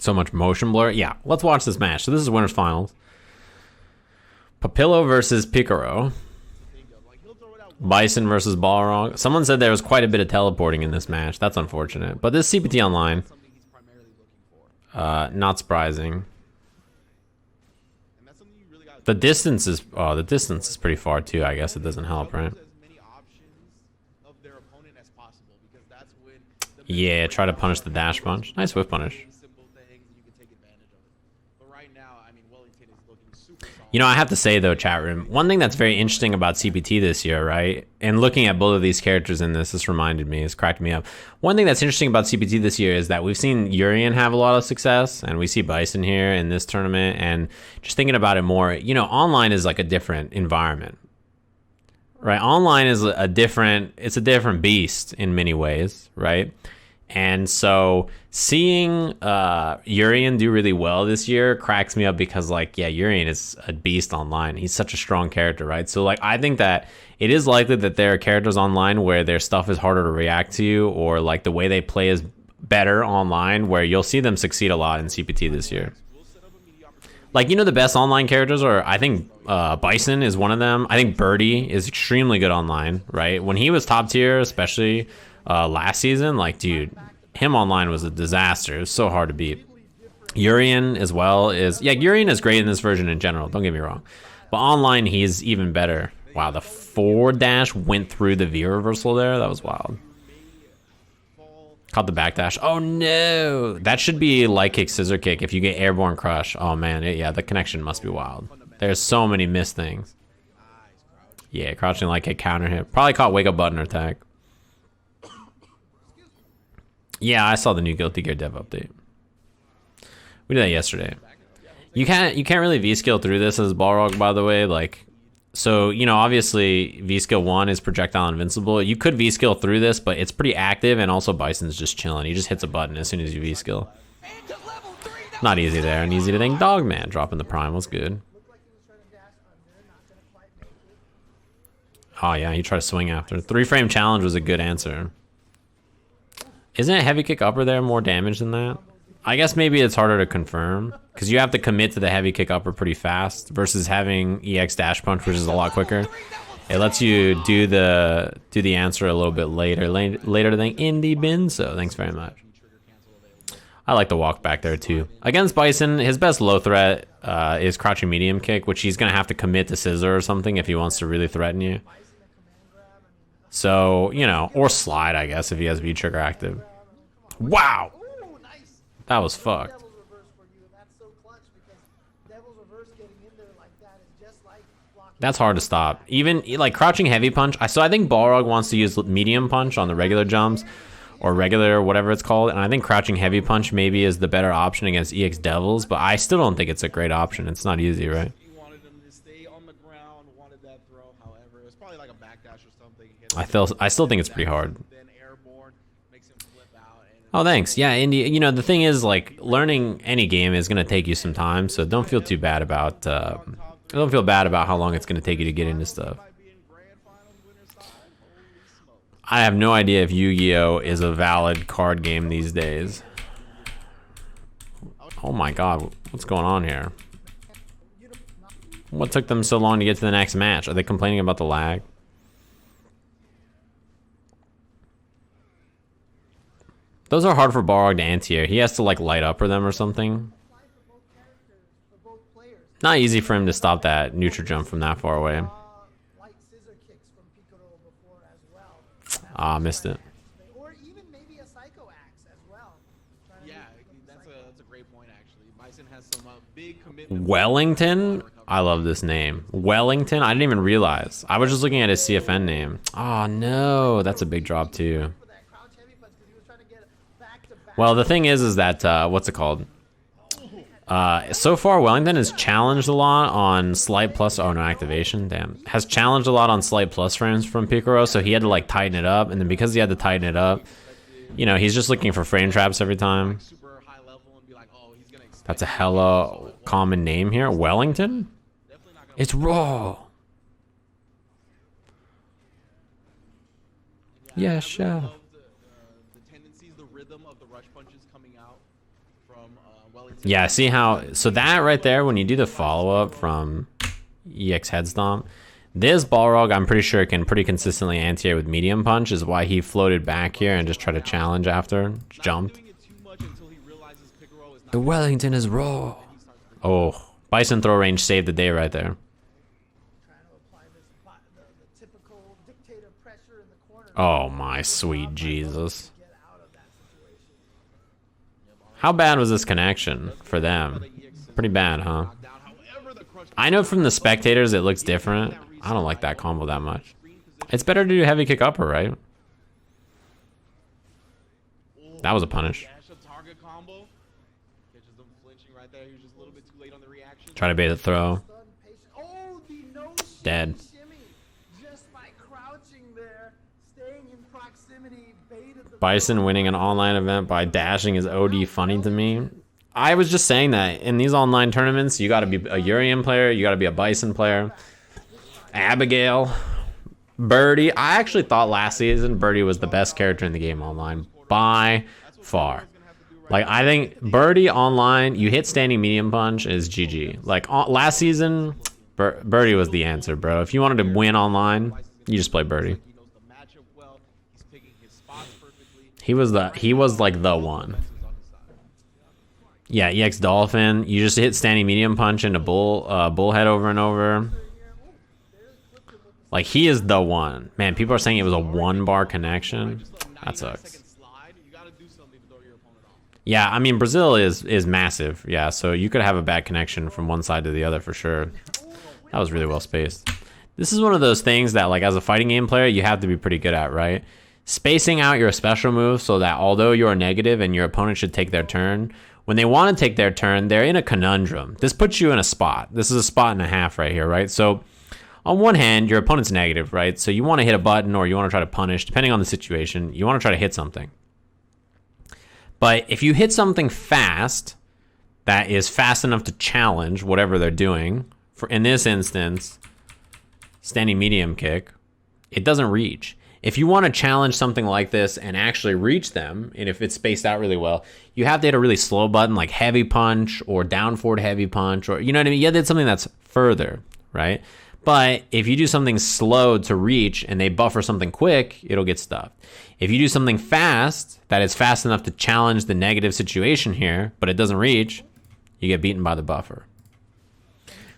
So much motion blur. Yeah, let's watch this match. So this is winners finals. Papillo versus Pikoro. Bison versus Balrog. Someone said there was quite a bit of teleporting in this match. That's unfortunate. But this CPT online. Not surprising. The distance is pretty far too. I guess it doesn't help, right? Yeah, try to punish the dash punch. Nice whiff punish. You know, I have to say though, chat room, one thing that's very interesting about CPT this year, right? And looking at both of these characters in this reminded me, it's cracked me up. One thing that's interesting about CPT this year is that we've seen Urian have a lot of success, and we see Bison here in this tournament, and just thinking about it more, you know, online is like a different environment, right? Online is it's a different beast in many ways, right? And so seeing Urian do really well this year cracks me up because, like, yeah, Urian is a beast online. He's such a strong character, right? So, like, I think that it is likely that there are characters online where their stuff is harder to react to, or, like, the way they play is better online, where you'll see them succeed a lot in CPT this year. Like, you know, the best online characters are, I think, Bison is one of them. I think Birdie is extremely good online, right? When he was top tier, especially last season, like, dude, him online was a disaster. It was so hard to beat. Urian as well is, yeah, Urian is great in this version in general, don't get me wrong, but online he's even better. Wow, the forward dash went through the V reversal there. That was wild. Caught the back dash. Oh no, that should be light kick, scissor kick if you get airborne crush. Oh man, yeah, the connection must be wild. There's so many missed things. Yeah, crouching light kick, counter hit. Probably caught wake up button or tag. Yeah, I saw the new Guilty Gear dev update. We did that yesterday. You can't really V skill through this as Balrog, by the way. Like, so, you know, obviously V skill 1 is projectile invincible. You could V skill through this, but it's pretty active, and also Bison's just chilling. He just hits a button as soon as you V skill. Not easy there, and easy to thank Dogman dropping the prime was good. Oh yeah, he tried to swing after. 3-frame challenge was a good answer. Isn't a heavy kick upper there more damage than that? I guess maybe it's harder to confirm because you have to commit to the heavy kick upper pretty fast versus having EX dash punch, which is a lot quicker. It lets you do the answer a little bit later than in the bin. So thanks very much. I like the walk back there too. Against Bison, his best low threat is crouching medium kick, which he's gonna have to commit to scissor or something if he wants to really threaten you. So, you know, or slide, I guess, if he has V trigger active. Wow! That was fucked. That's hard to stop. Even, like, crouching heavy punch. So I think Balrog wants to use medium punch on the regular jumps, or regular, whatever it's called, and I think crouching heavy punch maybe is the better option against EX Devils, but I still don't think it's a great option. It's not easy, right? I still think it's pretty hard. Oh, thanks. Yeah, Indy. You know, the thing is, like, learning any game is gonna take you some time, so don't feel too bad about. Don't feel bad about how long it's gonna take you to get into stuff. I have no idea if Yu-Gi-Oh is a valid card game these days. Oh my god, what's going on here? What took them so long to get to the next match? Are they complaining about the lag? Those are hard for Balrog to anti-air. He has to, like, light up for them or something. Not easy for him to stop that neutral jump from that far away. Ah, missed it. Or even maybe a psycho axe as well. Yeah, that's a great point actually. Bison has some big commitment. Wellington? I love this name. Wellington? I didn't even realize. I was just looking at his CFN name. Oh no, that's a big drop too. Well, the thing is that, what's it called? So far, Wellington has challenged a lot on slight plus, oh no, activation, damn. Has challenged a lot on slight plus frames from Pikoro, so he had to, like, tighten it up, and then because he had to tighten it up, you know, he's just looking for frame traps every time. That's a hella common name here. Wellington? It's raw. Yeah, sure. from Wellington. Yeah, see how, so that right there, when you do the follow-up from EX head stomp, this Balrog, I'm pretty sure, can pretty consistently anti-air with medium punch, is why he floated back here and just tried to challenge after, jumped. The Wellington is raw. Oh, Bison throw range saved the day right there. Oh my sweet Jesus. How bad was this connection for them? Pretty bad, huh? I know from the spectators it looks different. I don't like that combo that much. It's better to do heavy kick upper, right? That was a punish. Try to bait the throw. Dead. Bison winning an online event by dashing is OD funny to me. I was just saying that in these online tournaments, you gotta be a Urian player, you gotta be a Bison player. Abigail, Birdie. I actually thought last season Birdie was the best character in the game online by far. Like, I think Birdie online, you hit standing medium punch is GG. Like, last season, Birdie was the answer, bro. If you wanted to win online, you just play Birdie. He was like the one. Yeah, EX Dolphin. You just hit standing medium punch into bullhead over and over. Like, he is the one. Man, people are saying it was a 1-bar connection. That sucks. Yeah, I mean, Brazil is massive. Yeah, so you could have a bad connection from one side to the other for sure. That was really well spaced. This is one of those things that, like, as a fighting game player, you have to be pretty good at, right? Spacing out your special moves so that although you're negative and your opponent should take their turn, when they want to take their turn, they're in a conundrum. This puts you in a spot. This is a spot and a half right here, right? So on one hand, your opponent's negative, right? So you want to hit a button or you want to try to punish, depending on the situation. You want to try to hit something. But if you hit something fast, that is fast enough to challenge whatever they're doing, for in this instance, standing medium kick, it doesn't reach. If you want to challenge something like this and actually reach them, and if it's spaced out really well, you have to hit a really slow button like heavy punch or down forward heavy punch, or, you know what I mean? You have to hit something that's further, right? But if you do something slow to reach and they buffer something quick, it'll get stuffed. If you do something fast that is fast enough to challenge the negative situation here, but it doesn't reach, you get beaten by the buffer.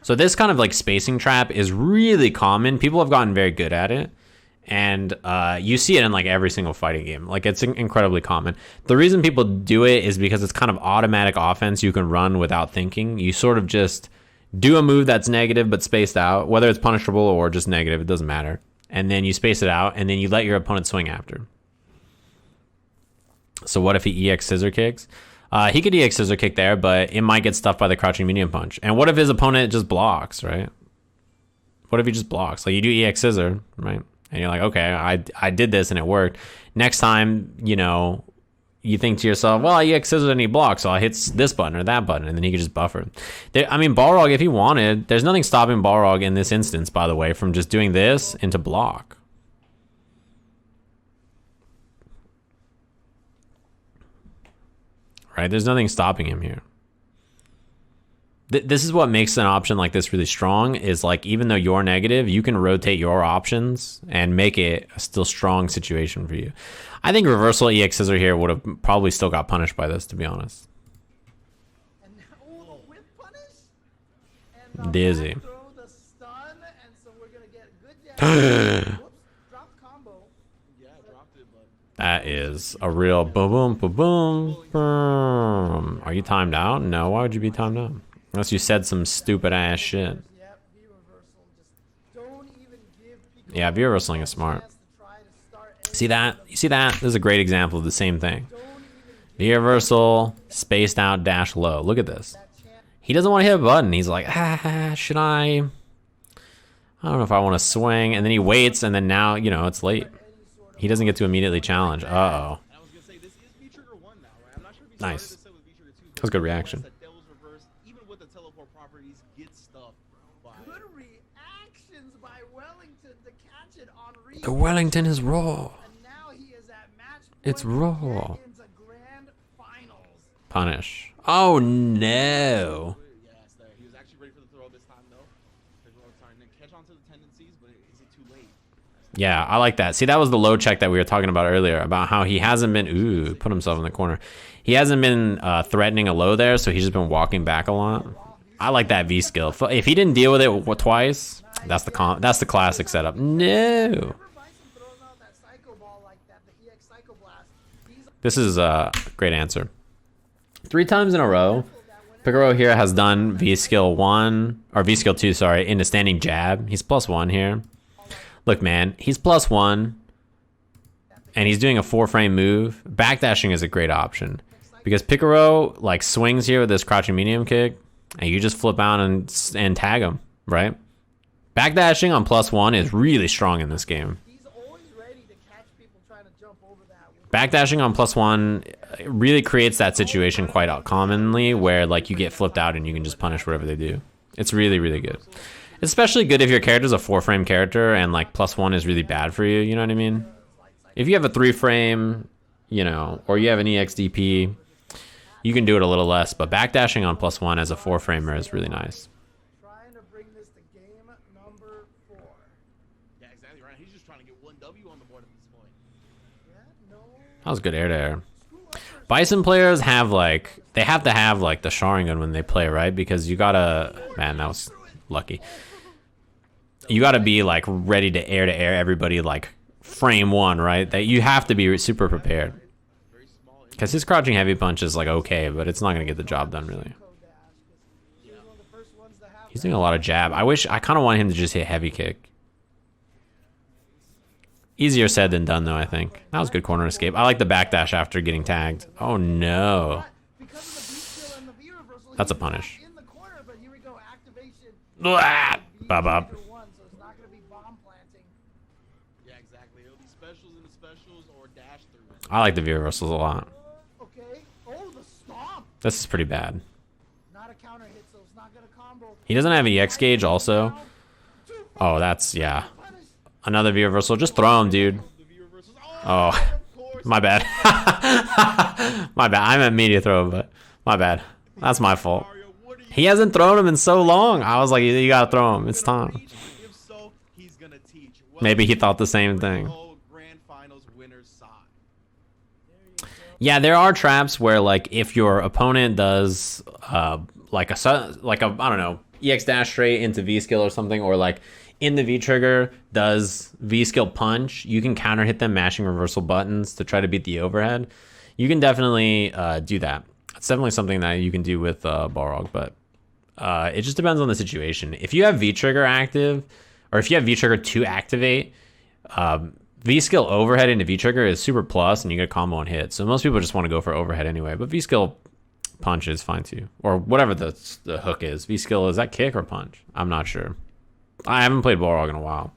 So this kind of like spacing trap is really common. People have gotten very good at it. And you see it in like every single fighting game. Like, it's incredibly common. The reason people do it is because it's kind of automatic offense you can run without thinking. You sort of just do a move that's negative but spaced out, whether it's punishable or just negative, it doesn't matter. And then you space it out, and then you let your opponent swing after. So what if he EX scissor kicks? He could EX scissor kick there, but it might get stuffed by the crouching medium punch. And what if his opponent just blocks, right? What if he just blocks? Like, you do EX scissor, right? And you're like, okay, I did this and it worked. Next time, you know, you think to yourself, well, I EX scissors and he blocks, so I hit this button or that button, and then he could just buffer. I mean, Balrog, if he wanted, there's nothing stopping Balrog in this instance, by the way, from just doing this into block. Right? There's nothing stopping him here. This is what makes an option like this really strong, is like, even though you're negative, you can rotate your options and make it a still strong situation for you. I think reversal EX scissor here would have probably still got punished by this, to be honest. And now, whip punish? And Dizzy. throw the stun, and so we're gonna get good damage. Whoops, drop combo. Yeah, dropped it, but That is a real boom, boom, boom, boom. Are you timed out? No, why would you be timed out? Unless you said some stupid ass shit. Yep, V-reversal. Just don't even give Pikoro Yeah, V-reversling is smart. a chance to try to start See that? You see that? This is a great example of the same thing. V-reversal, spaced out, dash low. Look at this. He doesn't want to hit a button. He's like, should I don't know if I want to swing. And then he waits, and then now, you know, it's late. He doesn't get to immediately challenge. Uh-oh. and I was gonna say, this is V-Trigger 1 now, right? I'm not sure if you Nice. started this with V-Trigger 2. That was a good reaction. Even with the teleport properties, get stuff by Good reactions by Wellington to catch it on replay. The Wellington is raw. And now he is at match It's point to raw. get into grand finals. Punish. Oh no. Yes, there. He was actually ready for the throw this time, though. Pikoro starting to catch on to the tendencies, but is it too late? Yeah, I like that. See, that was the low check that we were talking about earlier, about how he hasn't been, ooh, put himself in the corner. He hasn't been threatening a low there, so he's just been walking back a lot. I like that V skill. If he didn't deal with it twice, that's the classic setup. No. This is a great answer. 3 times in a row, Pikoro here has done V skill 1, or V skill 2, sorry, into standing jab. He's +1 here. Look, man, he's +1, and he's doing a 4-frame move. Backdashing is a great option, because Pikoro, like, swings here with this crouching medium kick, and you just flip out and tag him, right? Backdashing on +1 is really strong in this game. Backdashing on +1 really creates that situation quite commonly where like you get flipped out and you can just punish whatever they do. It's really, really good. Especially good if your character's a 4-frame character and like +1 is really bad for you, you know what I mean? If you have a 3-frame, you know, or you have an EXDP, you can do it a little less, but backdashing on +1 as a 4-framer is really nice. Trying to bring this to game number 4. Yeah, exactly right. He's just trying to get 1 W on the board at this point. Yeah, no. That was good air to air. Bison players have like, they have to have like the Sharingan when they play, right? Because you gotta, man, that was lucky. You gotta be like ready to air everybody like frame 1, right? That you have to be super prepared. Because his crouching heavy punch is like okay, but it's not gonna get the job done really. He's doing a lot of jab. I kind of want him to just hit heavy kick. Easier said than done, though, I think. That was good corner escape. I like the backdash after getting tagged. Oh, no. That's a punish. Blah! Bob. Yeah, exactly. It'll be specials into specials or dash through. I like the V reversals a lot. Okay. Oh, the stomp. This is pretty bad. Not a counter hit, so it's not gonna combo. He doesn't have EX gauge also. Oh, that's, yeah. Another V reversal. Just throw him, dude. Oh, my bad. My bad. I meant media throw, but my bad. That's my fault. He hasn't thrown him in so long. I was like, you gotta throw him. It's time. Maybe he thought the same thing. Yeah, there are traps where, like, if your opponent does, like a I don't know, EX dash straight into V skill or something, or like in the V trigger does V skill punch, you can counter hit them mashing reversal buttons to try to beat the overhead. You can definitely do that. It's definitely something that you can do with Balrog, but it just depends on the situation. If you have V trigger active, or if you have V trigger to activate, V skill overhead into V trigger is super plus, and you get combo and hit. So most people just want to go for overhead anyway, but V skill punch is fine too, or whatever the hook is. V skill, is that kick or punch? I'm not sure. I haven't played Balrog in a while.